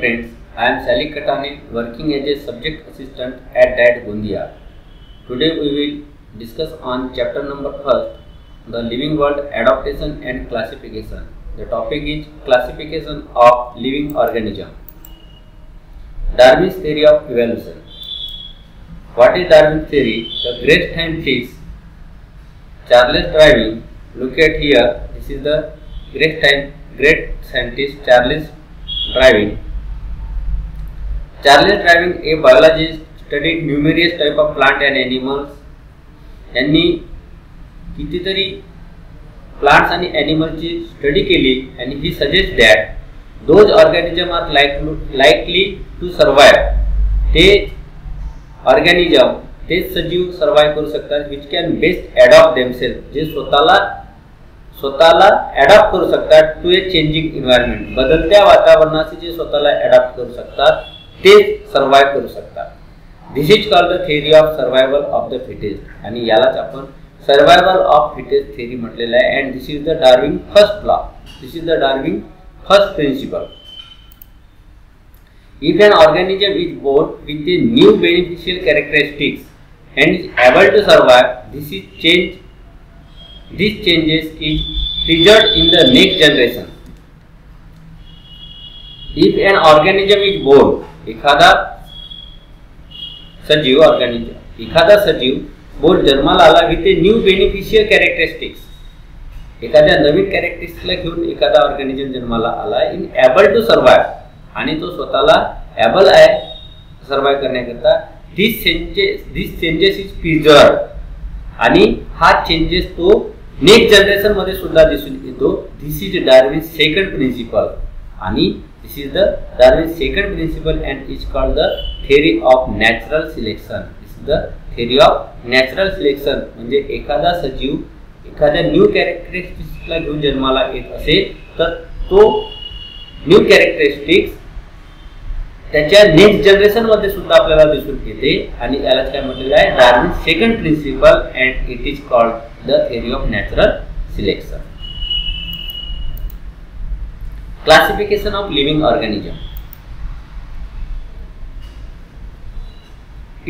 friends, I am Sally Katane, working as a subject assistant at DAT Gondia. Today we will discuss on chapter number 1, the living world adaptation and classification. The topic is classification of living organism. Darwin's theory of evolution. What is Darwin's theory? The great scientist Charles Darwin. Look at here. This is the great scientist Charles Darwin. Charles Darwin, a biologist, studied numerous type of plant and animals. यांनी कितीतरी plants आणि animals ची study केली आणि he suggests that those organisms are likely to survive. ते organism ते सजीव survive करू शकतात which can best adapt themselves, जे स्वतःला adapt करू शकतात to a changing environment. बदलत्या वातावरणाशी जे स्वतःला adapt करू शकतात ते survive करू शकतात. This is called the theory of survival of the fittest. आणि यालाच आपण survival of fittest theory म्हटलेलं आहे. And this is the Darwin first law. This is the Darwin first principle. If an organism is born with a new beneficial characteristics and is able to survive, this changes is triggered in the next generation. If an organism is born, एखादा सजीव बोल जन्माला आला with a new beneficial characteristics, एखाद्या नवीन कॅरेक्टरिस्टिक्सला घेऊन एखादा organism जन्माला आला इन एबल टू सर्वाइव्ह आणि तो स्वतःला एबल आहे सर्वाइव्ह करण्याकरता. दिस चेंजेस इज प्रिझर्व्ड आणि हा चेंजेस तो नेक्स्ट जनरेशन मध्ये सुद्धा दिसून येतो. This is Darwin second principle आणि this is the Darwin's second principle and is called the theory of natural selection. This is the theory of natural selection. म्हणजे एखादा सजीव एखाद्या न्यू कॅरेक्टरिस्टिक्सला घेऊन जन्माला येत असेल तर तो न्यू कॅरेक्टरिस्टिक्स त्याच्या नेक्स्ट जनरेशन मध्ये सुद्धा आपल्याला दिसून येते आणि यालाच काय म्हटलेलं आहे Darwin second principle and it is called the theory of natural selection. Classification of living organism.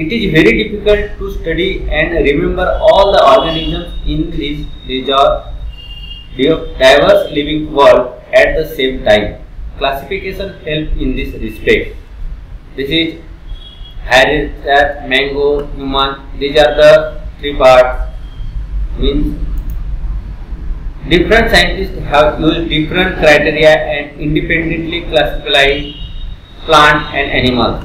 It is very difficult to study and remember all the organisms in this diverse living world at the same time. Classification helps in this respect. This is habitat, mango, human. These are the three parts. Means different scientists have used different criteria and independently classified plants and animals.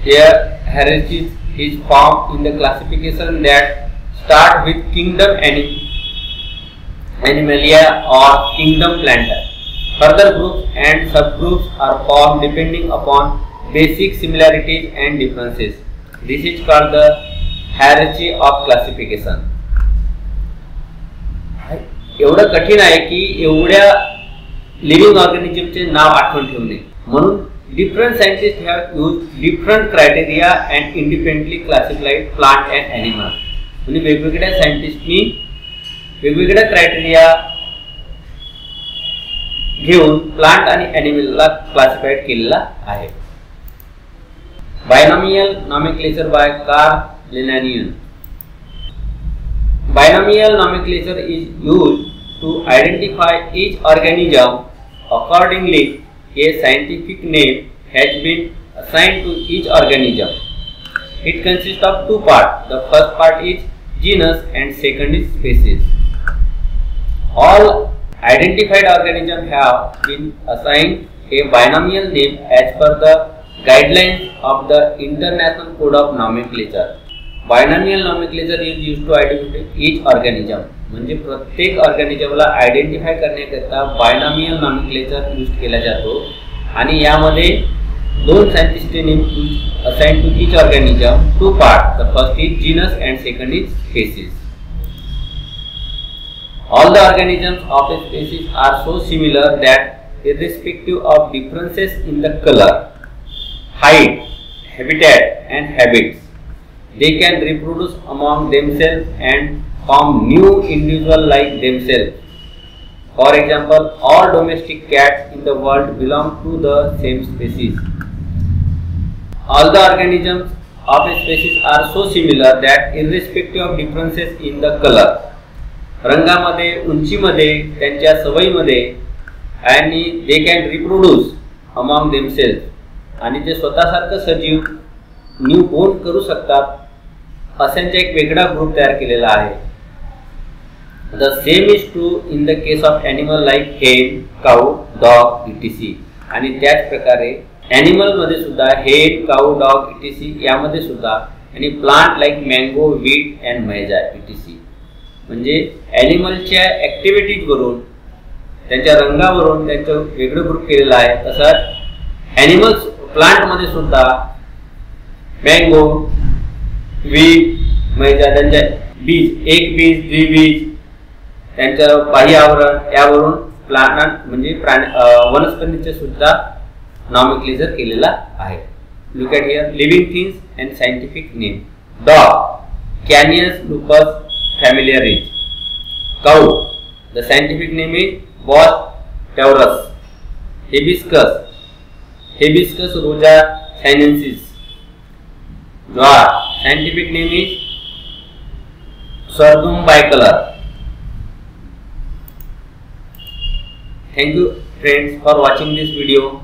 Here, hierarchy is formed in the classification that start with kingdom Animalia or kingdom Planta. Further groups and subgroups are formed depending upon basic similarities and differences. This is called the hierarchy of classification. एवढं कठीण आहे की एवढ्या living ऑर्गॅनिझमचे नाव आठवण ठेवणे, म्हणून different scientist have use different criteria and independently classified plant and animal. म्हणजे वेगवेगळ्या सायंटिस्टनी वेगवेगळ्या क्रायटेरिया घेऊन प्लांट आणि ॲनिमलला क्लासिफाईड केलेला आहे. Binomial nomenclature by Carl Linnaeus. Binomial nomenclature is used to identify each organism. Accordingly, a scientific name has been assigned to each organism. It consists of two parts. The first part is genus and second is species. All identified organisms have been assigned a binomial name as per the guidelines of the International Code of Nomenclature. Binomial nomenclature is used to identify each organism. म्हणजे प्रत्येक ऑर्गॅनिझमला identify करण्याकरता binomial nomenclature use केला जातो आणि यामध्ये दोन सायंटिस्टचे name assign to each organism. Two part. The first is genus and second is species. All the organisms of a species are so similar that irrespective of differences in the colour, height, habitat and habits, they can reproduce among themselves and form new individuals like themselves. For example, all domestic cats in the world belong to the same species. All the organisms of a species are so similar that irrespective of differences in the color, रंगामध्ये, उंचीमध्ये, त्यांच्या सवयीमध्ये, आणि they can reproduce among themselves, आणि ते स्वतःसारखं सजीव new born करू शकतात, अशांचा एक वेगळा ग्रुप तयार केलेला आहे. The same is true in the case of animal like hen, cow, dog, etc. आणि त्याच प्रकारे ॲनिमल मध्ये सुद्धा hen, cow, dog, etc. यामध्ये सुद्धा, आणि plant like mango, wheat and major etc. म्हणजे ॲनिमलच्या ॲक्टिव्हिटीजवरून, त्यांच्या रंगावरून त्यांचं वेगळं ग्रुप केलेलं आहे. तसंच ॲनिमल्स प्लांटमध्ये सुद्धा मँगो, वीट, मैजा, त्यांच्या बीज, एक बीज, द्विबीज, त्यांचं बाह्य आवरण, यावरून प्लांट म्हणजे वनस्पतीचे सुद्धा नॉमेनक्लेचर केलेला आहे. Look at here living things and scientific name. Dog, canis lupus familiaris. Cow, the scientific name is Bos taurus. Hibiscus rosa sinensis. Guar, scientific name is Sorghum bicolor. Thank you friends for watching this video.